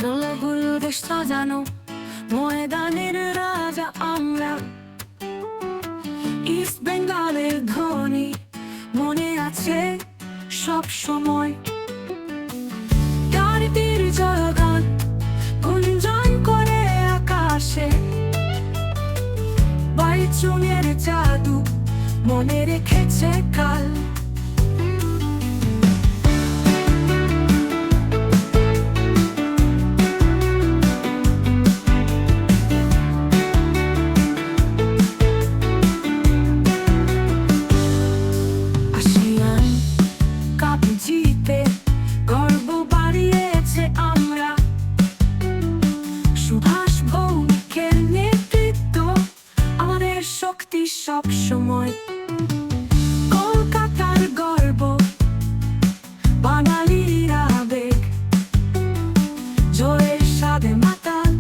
দলগুলো দেশ সাজানো ময়দানের রাজা আমরা। ইস্ট বেঙ্গলের ধ্বনি মনে আছে সব সময়। গাড়িটির জয়গান গুঞ্জন করে আকাশে, বাইচুংয়ের জাদু মনে রেখেছে কাল। আসিয়ান কাপ জিতে গর্ব বাড়িয়েছে আমরা। সুভাষ ভৌমিকের নেতৃত্ব আমাদের শক্তি সব সময়। কলকাতার গর্ব বাঙালির আবেগ, জয়ের স্বাদে মাতাল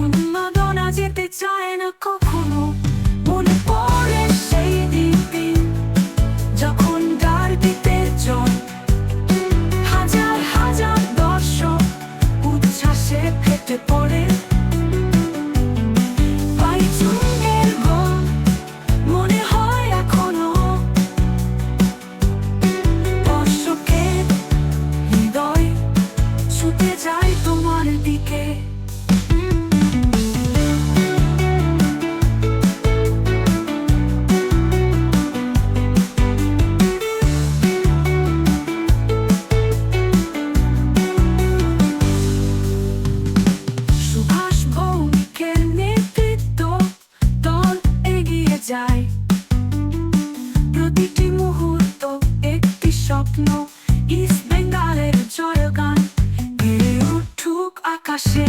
উন্মাদনা যেতে চায় না কখনো। মনে পড়ে সেই দিন যখন ডার্বিতে জয়, হাজার হাজার দর্শক উচ্ছ্বাসে ফেটে পড়ে। বাইচুংয়ের গোল মনে হয় এখনো, দর্শকের হৃদয় ছুটে যায় তোমার দিকে। সুভাষ ভৌমিকের নেতৃত্ব দল এগিয়ে যায়। প্রতিটি মুহূর্ত একটি স্বপ্ন, ইস্ট বেঙ্গলের জয়গান গেয়ে উঠুক আকাশে।